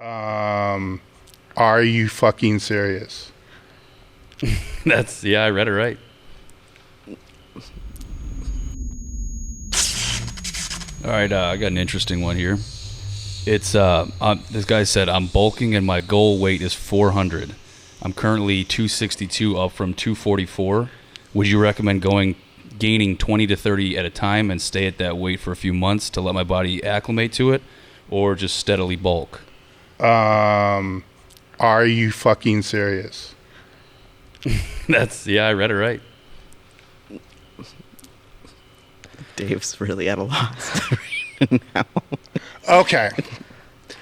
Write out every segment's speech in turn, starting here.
Are you fucking serious? I read it right. All right, I got an interesting one here. It's this guy said, I'm bulking and my goal weight is 400. I'm currently 262 up from 244. Would you recommend gaining 20 to 30 at a time and stay at that weight for a few months to let my body acclimate to it, or just steadily bulk? Are you fucking serious? I read it right. Dave's really at a loss now. Okay.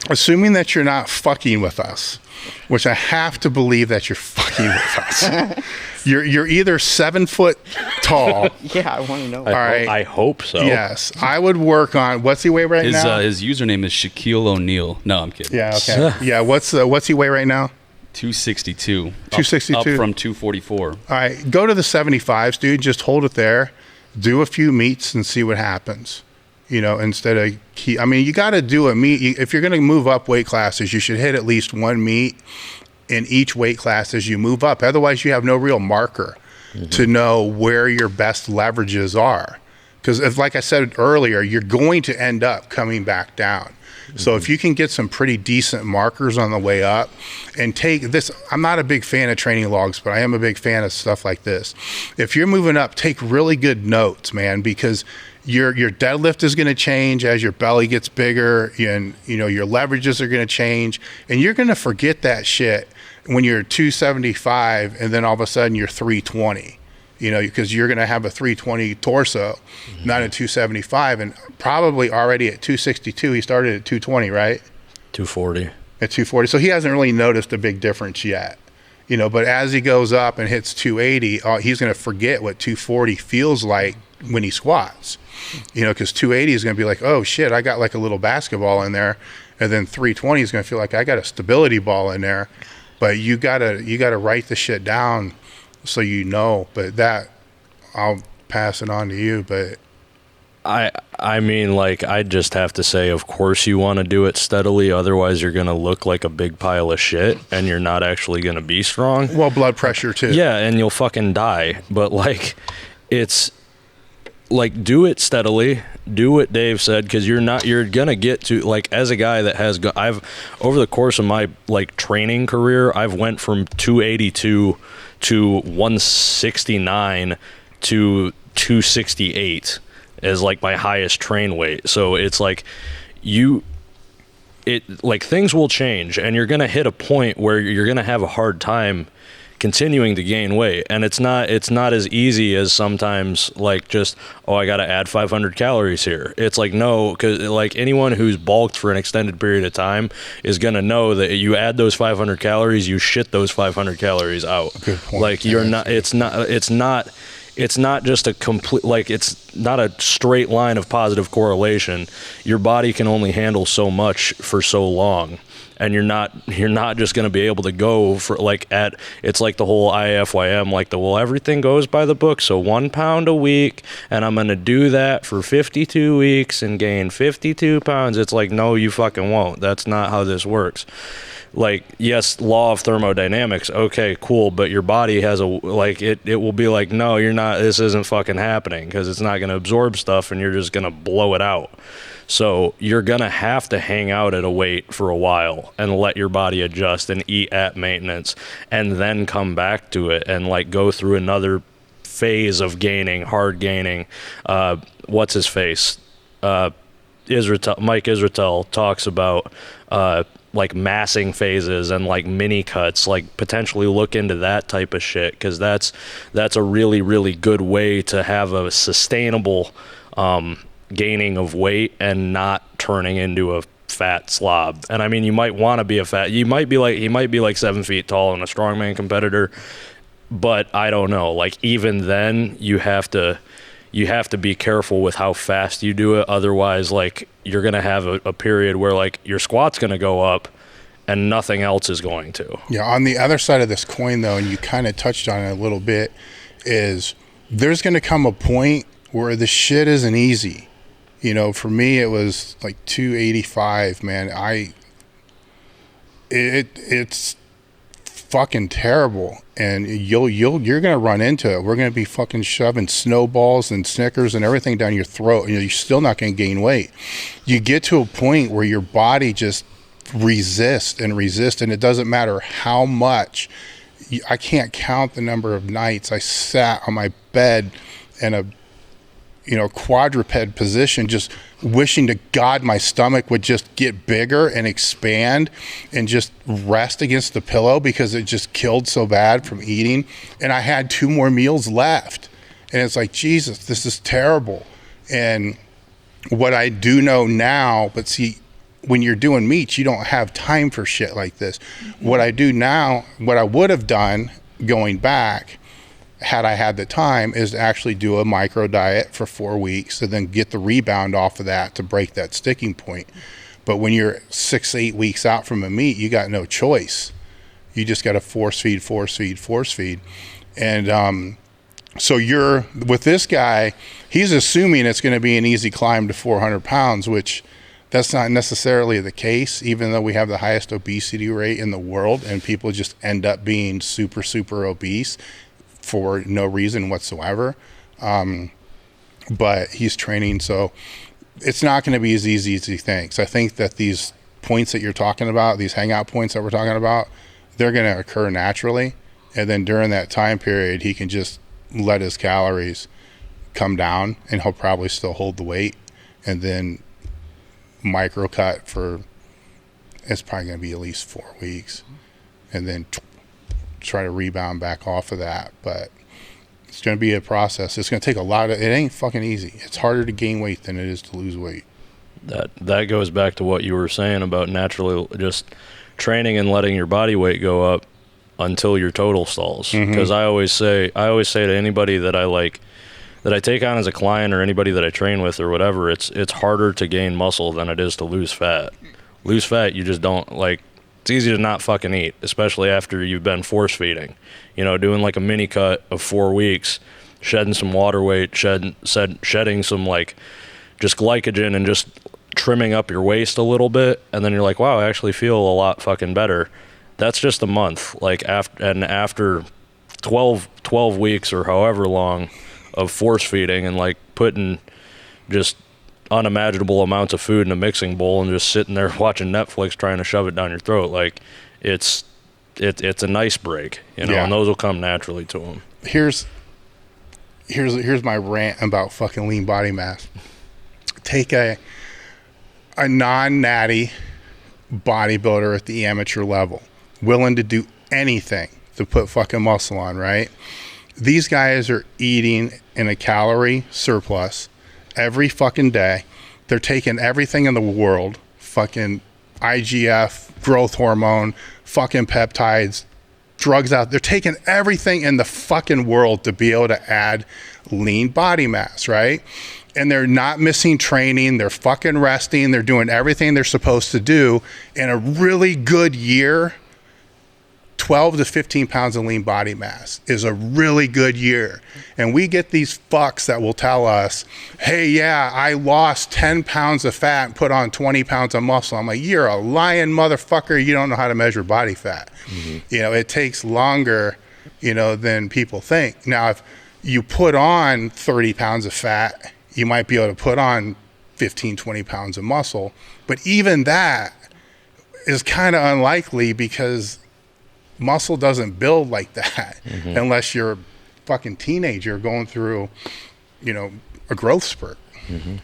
Assuming that you're not fucking with us, which I have to believe that you're fucking with us. You're either 7 foot tall. Yeah, I want to know. All right. I hope so. Yes. I would work on, what's he weigh right now? His username is Shaquille O'Neal. No, I'm kidding. Yeah, okay. Yeah, what's he weigh right now? 262. 262. Up from 244. All right. Go to the 75s, dude. Just hold it there. Do a few meets and see what happens. Instead of you got to do a meet. If you're going to move up weight classes, you should hit at least one meet in each weight class as you move up. Otherwise, you have no real marker to know where your best leverages are. Because, like I said earlier, you're going to end up coming back down. So if you can get some pretty decent markers on the way up and take this, I'm not a big fan of training logs, but I am a big fan of stuff like this. If you're moving up, take really good notes, man, because your deadlift is going to change as your belly gets bigger, and your leverages are going to change, and you're going to forget that shit when you're 275 and then all of a sudden you're 320. Because you're going to have a 320 torso, not a 275, and probably already at 262. He started at 220, right? 240. At 240. So he hasn't really noticed a big difference yet. But as he goes up and hits 280, he's going to forget what 240 feels like when he squats. Because 280 is going to be like, oh shit, I got like a little basketball in there, and then 320 is going to feel like I got a stability ball in there. But you gotta write the shit down. So but that I'll pass it on to you. But I mean, like, I just have to say, of course you want to do it steadily, otherwise you're going to look like a big pile of shit and you're not actually going to be strong. Well, blood pressure too. Yeah, and you'll fucking die. But like, it's like, do it steadily. Do what Dave said, because you're going to get to, like, as a guy that has I've over the course of my like training career, I've went from 282 to 169 to 268 as like my highest train weight. So it's like things will change, and you're going to hit a point where you're going to have a hard time continuing to gain weight, and it's not as easy as sometimes like just, I got to add 500 calories here. It's like, no, because like anyone who's bulked for an extended period of time is going to know that you add those 500 calories, you shit those 500 calories out. Good point. Like, it's not just a complete, like, it's not a straight line of positive correlation. Your body can only handle so much for so long. And you're not just going to be able to go for it's like the whole IFYM, like everything goes by the book. So 1 pound a week, and I'm going to do that for 52 weeks and gain 52 pounds. It's like, no, you fucking won't. That's not how this works. Like, yes, law of thermodynamics. Okay, cool. But your body has it will be like, no, you're not, this isn't fucking happening, because it's not going to absorb stuff and you're just going to blow it out. So you're going to have to hang out at a weight for a while and let your body adjust and eat at maintenance, and then come back to it and like go through another phase of hard gaining. What's his face? Mike Israetel talks about like massing phases and like mini cuts. Like, potentially look into that type of shit, because that's a really, really good way to have a sustainable gaining of weight and not turning into a fat slob. And I mean, you might want to be he might be like 7 feet tall and a strongman competitor, but I don't know, like, even then you have to be careful with how fast you do it. Otherwise, like, you're going to have a period where like your squat's going to go up and nothing else is going to. Yeah. On the other side of this coin though, and you kind of touched on it a little bit, is there's going to come a point where the shit isn't easy. For me, it was like 285, man. it's fucking terrible, and you're gonna run into it. We're gonna be fucking shoving snowballs and Snickers and everything down your throat, and you're still not gonna gain weight. You get to a point where your body just resists, and it doesn't matter how much. I can't count the number of nights I sat on my bed in a quadruped position, just wishing to God my stomach would just get bigger and expand and just rest against the pillow, because it just killed so bad from eating. And I had 2 more meals left, and it's like, Jesus, this is terrible. And what I do know now, but see, when you're doing meats, you don't have time for shit like this. What I do now, what I would have done going back, had I had the time, is to actually do a micro diet for 4 weeks and then get the rebound off of that to break that sticking point. But when you're 6, 8 weeks out from a meet, you got no choice. You just got to force feed. And so you're with this guy, he's assuming it's going to be an easy climb to 400 pounds, which that's not necessarily the case, even though we have the highest obesity rate in the world, and people just end up being super, super obese for no reason whatsoever. But he's training, so it's not going to be as easy as he thinks. I think that these points that you're talking about, these hangout points that we're talking about, they're going to occur naturally. And then during that time period, he can just let his calories come down, and he'll probably still hold the weight. And then micro cut for, it's probably going to be at least 4 weeks. And then try to rebound back off of that. But it's going to be a process. It's going to take a lot of, it ain't fucking easy. It's harder to gain weight than it is to lose weight. That goes back to what you were saying about naturally just training and letting your body weight go up until your total stalls. Because I always say to anybody that I take on as a client, or anybody that I train with or whatever, it's harder to gain muscle than it is to lose fat. Lose fat, you just don't, like, it's easy to not fucking eat, especially after you've been force feeding. Doing like a mini cut of 4 weeks, shedding some water weight, shedding some like just glycogen, and just trimming up your waist a little bit, and then you're like, wow, I actually feel a lot fucking better. That's just a month. Like after 12 weeks or however long of force feeding and like putting just unimaginable amounts of food in a mixing bowl and just sitting there watching Netflix trying to shove it down your throat, like it's a nice break, and those will come naturally to them. Here's my rant about fucking lean body mass. Take a non-natty bodybuilder at the amateur level, willing to do anything to put fucking muscle on, right? These guys are eating in a calorie surplus every fucking day. They're taking everything in the world, fucking IGF, growth hormone, fucking peptides, drugs out. They're taking everything in the fucking world to be able to add lean body mass, right? And they're not missing training. They're fucking resting. They're doing everything they're supposed to do. In a really good year, 12 to 15 pounds of lean body mass is a really good year. And we get these fucks that will tell us, hey, yeah, I lost 10 pounds of fat and put on 20 pounds of muscle. I'm like, you're a lying motherfucker. You don't know how to measure body fat. It takes longer, than people think. Now, if you put on 30 pounds of fat, you might be able to put on 15, 20 pounds of muscle. But even that is kind of unlikely, because muscle doesn't build like that unless you're a fucking teenager going through, a growth spurt.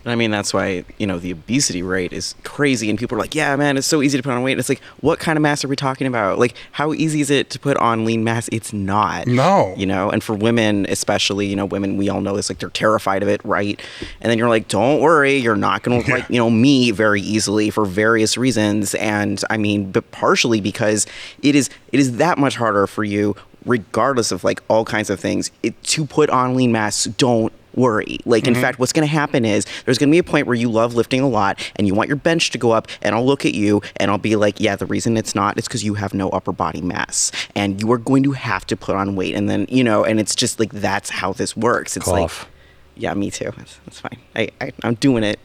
I mean, that's why, the obesity rate is crazy, and people are like, yeah, man, it's so easy to put on weight. It's like, what kind of mass are we talking about? Like, how easy is it to put on lean mass? It's not. No. And for women especially, women, we all know this, like, they're terrified of it, right? And then you're like, don't worry, you're not going to look like, me very easily for various reasons. And I mean, but partially because it is that much harder for you, regardless of like all kinds of things, to put on lean mass. Don't worry. Like, in fact, what's going to happen is there's going to be a point where you love lifting a lot and you want your bench to go up, and I'll look at you and I'll be like, yeah, the reason it's not is because you have no upper body mass and you are going to have to put on weight. And then, and it's just like, that's how this works. It's Cough. like, yeah, me too. That's fine. I'm doing it.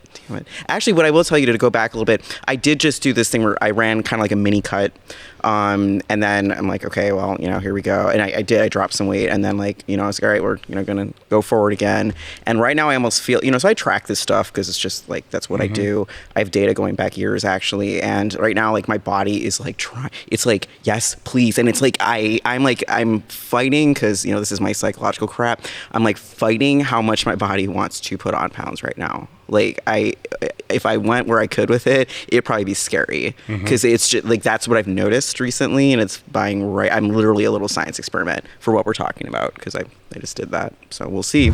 Actually, what I will tell you, to go back a little bit, I did just do this thing where I ran kind of like a mini cut. And then I'm like, okay, well, here we go. And I dropped some weight, and then I was like, all right, we're, going to go forward again. And right now I almost feel, so I track this stuff because it's just like, that's what I do. I have data going back years actually. And right now, my body is it's like, yes, please. And it's like, I'm fighting because, this is my psychological crap. I'm fighting how much my body wants to put on pounds right now. If I went where I could with it, it'd probably be scary because it's just that's what I've noticed recently, and it's I'm literally a little science experiment for what we're talking about because I just did that. So we'll see.